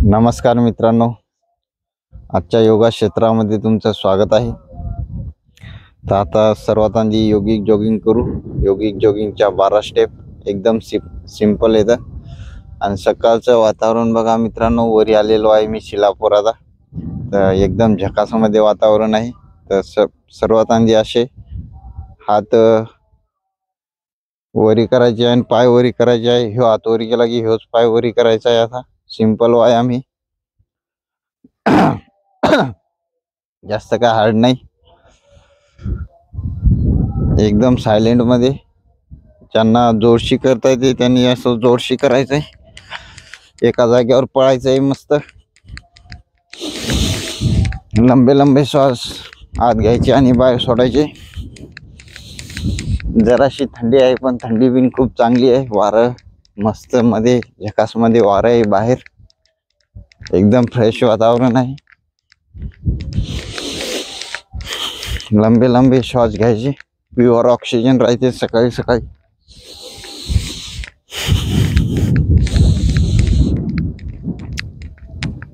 नमस्कार मित्रांनो, आजच्या योगा क्षेत्रामध्ये तुमचं स्वागत आहे। तर आता सर्वात आधी योगिक जॉगिंग करू। योगिक जॉगिंगच्या 12 स्टेप एकदम सिंपल येतं आणि सकाळचं वातावरण बघा मित्रांनो, वरी आलेलो आहे मी शिलापुराला। तर एकदम झकासमध्ये वातावरण आहे। तर सर्वात आधी असे हात वरी करायचे आणि पाय वरी करायचे आहे। ह्यो हात वरी केला की ह्योच पाय वरी करायचा आहे। आता सिंपल व्यायाम आहे, जास्त काय हार्ड नाही, एकदम सायलेंट मध्ये। ज्यांना जोरशी करता येते त्यांनी असं जोरशी करायचंय, एका जागेवर पळायचंय मस्त। लंबे लंबे श्वास आत घ्यायचे आणि बाहेर सोडायचे। जराशी थंडी आहे पण थंडी बिन खूप चांगली आहे। वारं मस्त मध्ये झकास मध्ये वारं आहे बाहेर, एकदम फ्रेश वातावरण आहे। लंबे लंबे श्वास घ्यायचे, प्युअर ऑक्सिजन राहते सकाळी सकाळी।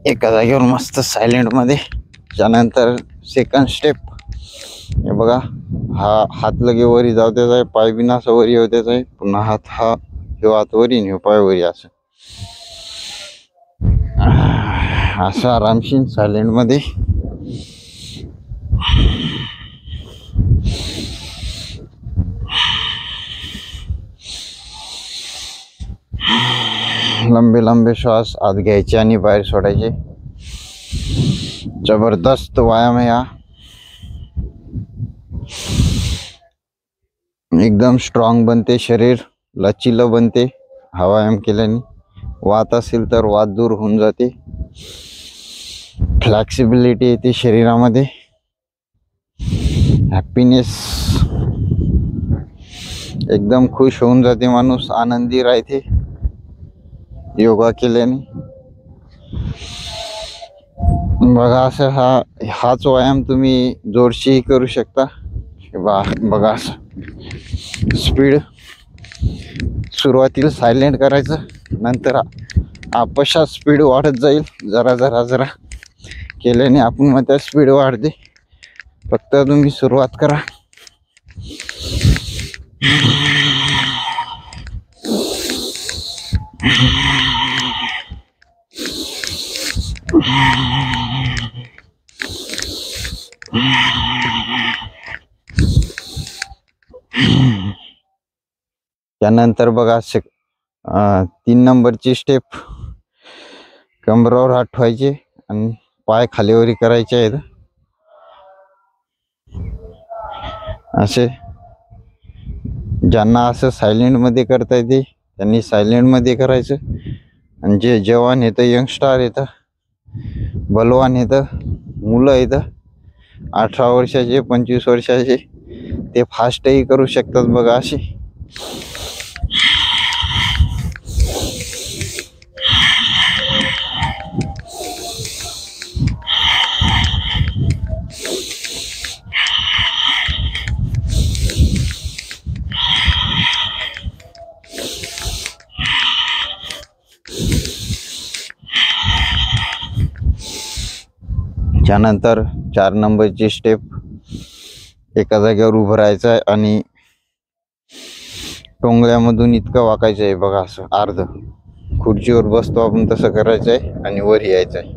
एका जागेवर मस्त सायलेंट मध्ये। त्यानंतर सेकंड स्टेप हे बघा, हा हात लगे वरी जाऊ द्यायचा आहे, पाय बिना असं वरी होऊ द्यायचा आहे। पुन्हा हात ह्यो हात वरी आणि ह्यो पाय वरी, असं आरामशीर सायलेंट मध्ये। लंबे लंबे श्वास आत घ्यायचे आणि बाहेर सोडायचे। जबरदस्त व्यायाम आहे हा, एकदम स्ट्रॉंग बनते शरीर, लचीलं बनते हा व्यायाम केल्याने। वात असेल तर वात दूर होऊन जाते, फ्लेक्सिबिलिटी येते शरीरामध्ये, हॅपीनेस, एकदम खुश होऊन जाते माणूस, आनंदी राहते योगा केल्याने। बघा असं हाच व्यायाम तुम्ही जोरशी करू शकता। बघा असं स्पीड सुरुवातीला सायलेंट करायचं, नंतर आपशात स्पीड वाढत जाईल। जरा जरा जरा केल्याने आपण मग त्या स्पीड वाढते। फक्त तुम्ही सुरुवात करा। त्यानंतर बघा 3 नंबरची स्टेप, कमरावर हात ठेवायचे आणि पाय खालीवरी करायचे आहेत असे। ज्यांना असं सायलेंट मध्ये करता येते त्यांनी सायलेंट मध्ये करायचं, आणि जे जवान येतं, यंगस्टार येतं, बलवान येतं, मुलं येतं 18 वर्षाचे 25 वर्षाचे, ते फास्टही करू शकतात बघा असे। त्यानंतर 4 नंबरची स्टेप, एका जागेवर उभं राहायचं आहे आणि टोंगळ्यामधून इतकं वाकायचं आहे बघा, असं अर्ध खुर्चीवर बसतो आपण तसं करायचं आहे आणि वर यायचं आहे।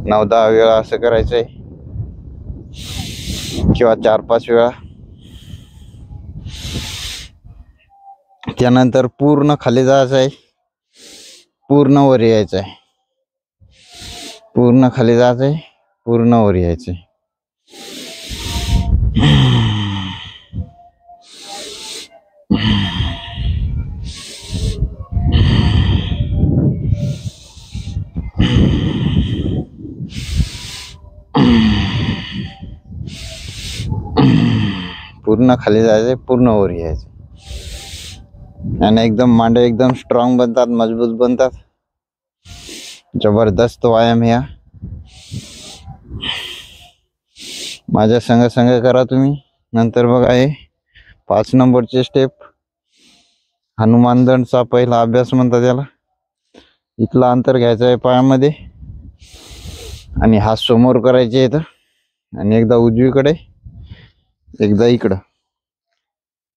9-10 वेळा असं करायचं आहे किंवा 4-5 वेळा। त्यानंतर पूर्ण खाली जायचं आहे, पूर्ण वर यायचं आहे, पूर्ण खाली जायचं आहे, पूर्ण वर यायचं आहे। पूर्ण खाली जायचं, पूर्ण वर यायचं, आणि एकदम मांडे एकदम स्ट्रॉंग बनतात, मजबूत बनतात। जबरदस्त व्यायाम आहे हा, माझ्या संग संग करा तुम्ही। नंतर बघा हे 5 नंबरचे स्टेप, हनुमान दंडचा पहिला अभ्यास म्हणतात त्याला। इथला अंतर घ्यायचं आहे पायामध्ये आणि हात समोर करायचे इथं आणि एकदा उजवीकडे एकदा इकडं.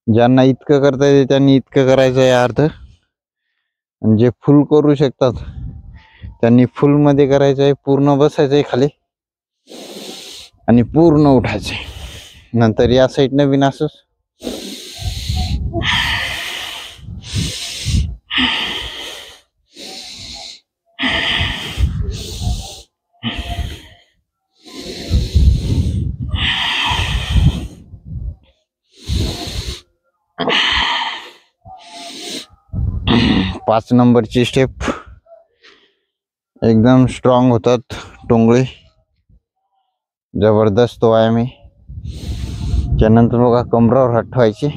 ज्यांना इतकं करता येते त्यांनी इतकं करायचं आहे अर्थ, आणि जे फुल करू शकतात त्यांनी फुल मध्ये करायचं आहे. पूर्ण बसायचं आहे खाली आणि पूर्ण उठायचं आहे. नंतर या साईडनं बिन असंच पाच नंबरची स्टेप एकदम स्ट्रॉंग होतात टोंगळे. जबरदस्त व्यायाम आहे. त्यानंतर बघा कमरावर हात ठेवायचे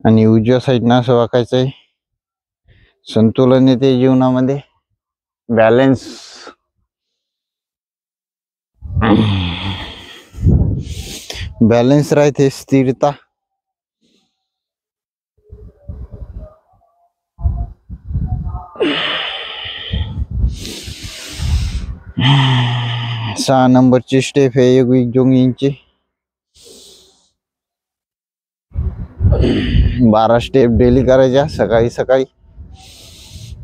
आणि उजव्या साईडनं असं वाकायचं आहे. संतुलन येते जीवनामध्ये, बॅलन्स. बॅलन्स राहते, स्थिरता. सहा नंबरची स्टेप आहे योगिक जॉगिंगची. 12 स्टेप डेली करायच्या सकाळी सकाळी.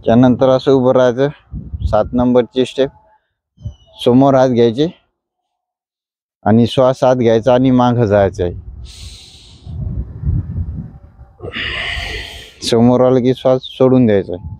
त्यानंतर असं उभं राहायचं. 7 नंबरची स्टेप, समोर हात घ्यायचे आणि श्वास आत घ्यायचा आणि मागं जायचं आहे. समोर आलं की श्वास सोडून द्यायचा आहे.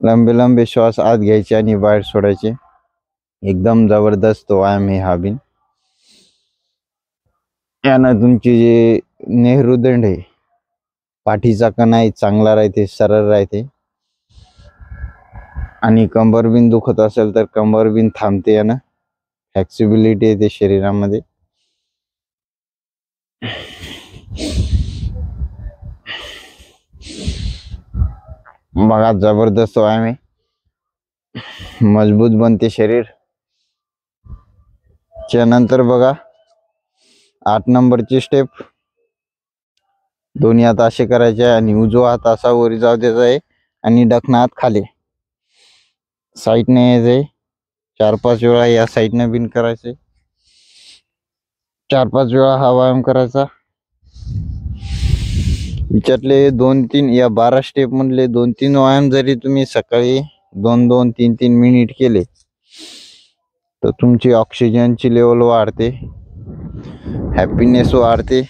लंबे लंबे श्वास आत घ्यायचे आणि बाहेर सोडायचे. एकदम जबरदस्त व्यायाम आहे हा बिन. यानं तुमची जे नेहरूदंड आहे, पाठीचा कणा आहे चांगला राहते, सरळ राहते. आणि कंबर बिन दुखत असेल तर कंबर बिन थांबते. यानं फ्लेक्सिबिलिटी येते शरीरामध्ये. बघा जबरदस्त व्यायाम आहे, मजबूत बनते शरीर. त्यानंतर बघा 8 नंबरची स्टेप, दोन्ही हात असे करायचे आणि उजवा हात असा वर जाऊ द्यायचा आहे आणि डखना हात खाली साईडने यायचे. 4-5 वेळा या साईडने बिन करायचे. 4-5 वेळा हा व्यायाम करायचा. याच्यातले 2-3 या 12 स्टेप मधले 2-3 व्यायाम जरी तुम्ही सकाळी 2-2, 3-3 मिनिट केले तर तुमची ऑक्सिजनची लेवल वाढते, हॅपीनेस वाढते,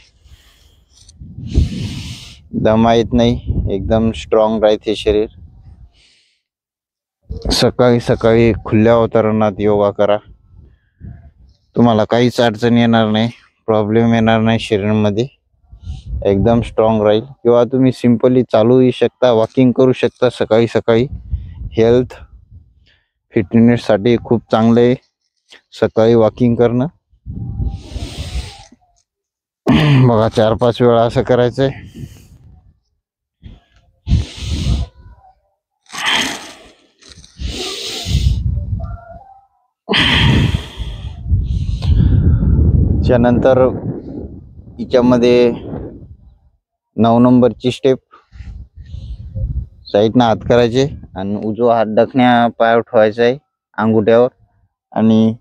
दमा येत नाही, एकदम स्ट्रॉंग राहते शरीर. सकाळी सकाळी खुल्या वातावरणात योगा करा. तुम्हाला काहीच अडचण येणार नाही, प्रॉब्लेम येणार नाही शरीरामध्ये. एकदम स्ट्रॉंग राहील. किंवा तुम्ही सिंपली चालूही शकता, वॉकिंग करू शकता सकाळी सकाळी. हेल्थ फिटनेस साठी खूप चांगलं आहे सकाळी वॉकिंग करणं. बघा 4-5 वेळा असं करायचंय. त्यानंतर याच्यामध्ये 9 नंबरची स्टेप, साईडनं हात करायचे आणि उजवा हात डखण्या पायावर ठेवायचा आहे अंगुठ्यावर आणि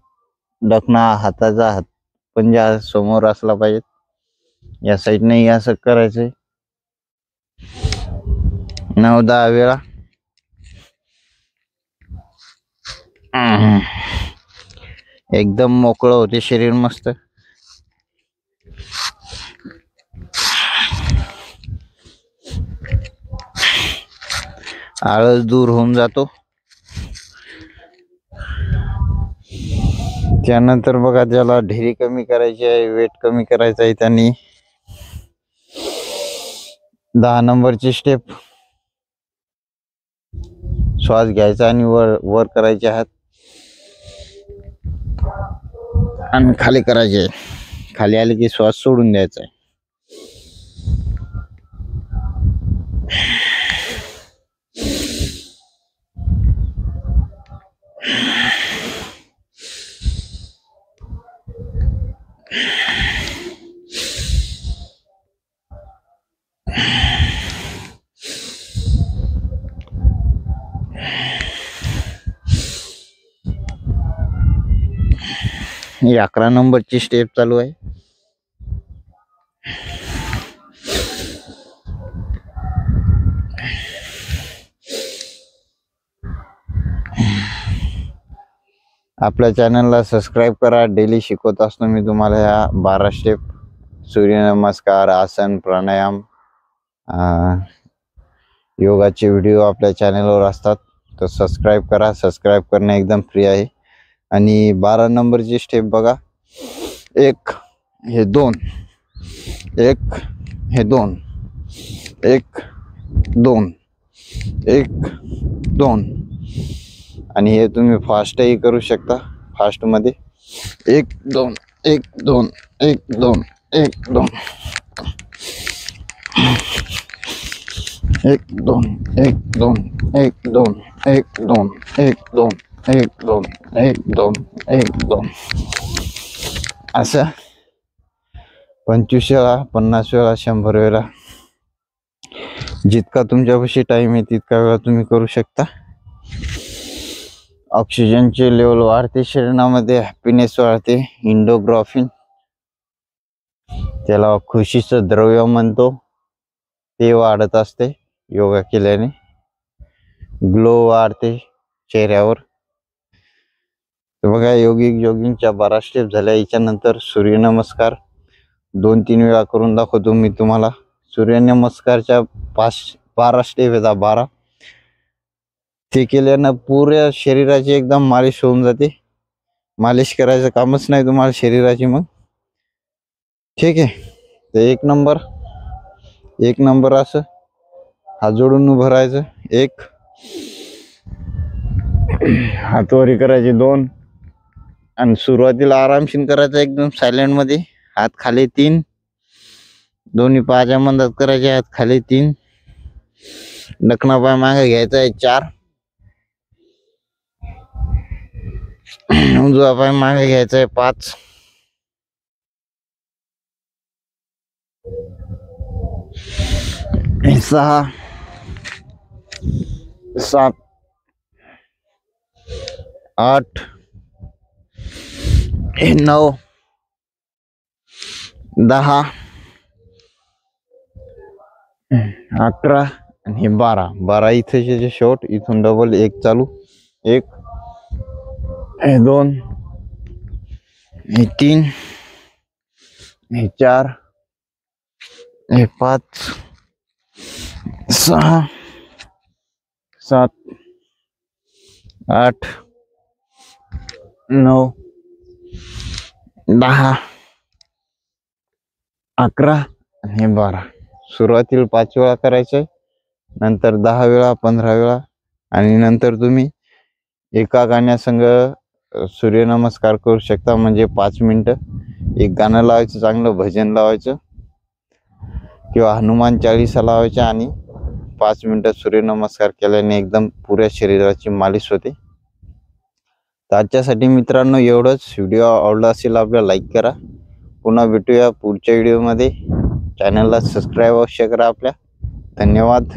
डखना हाताचा हात पंजा समोर असला पाहिजे. या साईडने असं करायचंय 9-10 वेळा. एकदम मोकळं होते शरीर मस्त. आळस दूर होऊन जातो. त्यानंतर बघा ज्याला ढेरी कमी करायची आहे, वेट कमी करायचं आहे, त्यांनी 10 नंबरची स्टेप, श्वास घ्यायचा आणि वर वर करायचे हात आणि खाली करायचे. खाली आले की श्वास सोडून द्यायचा आहे. ही 11 नंबरची स्टेप चालू आहे. आपल्या चॅनलला सबस्क्राईब करा. डेली शिकवत असतो मी तुम्हाला या 12 स्टेप. सूर्यनमस्कार, आसन, प्राणायाम, योगाचे व्हिडिओ आपल्या चॅनलवर असतात. तर सबस्क्राईब करा. सबस्क्राईब करणे एकदम फ्री आहे. आणि 12 नंबरची स्टेप बघा. 1 हे 2, 1 हे 2, 1 2, 1 2. आणि हे तुम्ही फास्टही करू शकता. फास्ट मध्ये 1 2 1 2 1 2 1 2 1 2 1 2 1 2 1 2 1 2 1 2 1 2 1 2 असं 25 वेळा, 50 वेळा, 100 वेळा, जितका तुमच्यापाशी टाइम आहे तितका वेळा तुम्ही करू शकता. ऑक्सिजनचे लेवल वाढते, शरीरामध्ये हॅपीनेस वाढते. इंडोग्राफिन, त्याला खुशीचं द्रव्य म्हणतो, ते वाढत असते योगा केल्याने. ग्लो वाढते चेहऱ्यावर. तर बघा, जॉगिंगच्या 12 स्टेप झाल्या. याच्यानंतर सूर्यनमस्कार 2-3 वेळा करून दाखवतो मी तुम्हाला. सूर्यनमस्कारच्या 12 स्टेप येतात. 12 ते केल्यानं पुऱ्या शरीराची एकदम मालिश होऊन जाते. मालिश करायचं कामच नाही तुम्हाला शरीराची मग. ठीक आहे. तर 1 नंबर असं हात जोडून उभं राहायचं. 1, हातवरी करायचे 2, आणि सुरुवातीला आरामशीर करायचं एकदम सायलेंट मध्ये. हात खाली 3, दोन्ही पायाच्या मंदात करायचे. हात खाली 3, डकना पाय मागे घ्यायचा आहे 4, उजवा पाय मागे घ्यायचा आहे 5, 6, 7, 8, 9, 10, 11 आणि 12 इथे शेवट. इथून डबल 1 चालू. 1 हे 2 हे 3 हे 4 हे 5 6 7 8 9 10 11 आणि 12. सुरुवातीला 5 वेळा करायचे, नंतर 10 वेळा, 15 वेळा, आणि नंतर तुम्ही एका गाण्यासंग सूर्यनमस्कार करू शकता. म्हणजे 5 मिनिटं एक गाणं लावायचं, चांगलं भजन लावायचं किंवा हनुमान चालीसा लावायच्या, आणि 5 मिनिटं सूर्यनमस्कार केल्याने एकदम पुऱ्या शरीराची मालिश होते. तर आजच्यासाठी मित्रांनो एवढंच. व्हिडिओ आवडला असेल आपल्याला लाईक करा. पुन्हा भेटूया पुढच्या व्हिडिओमध्ये. चॅनलला सबस्क्राईब अवश्य करा आपल्या. धन्यवाद.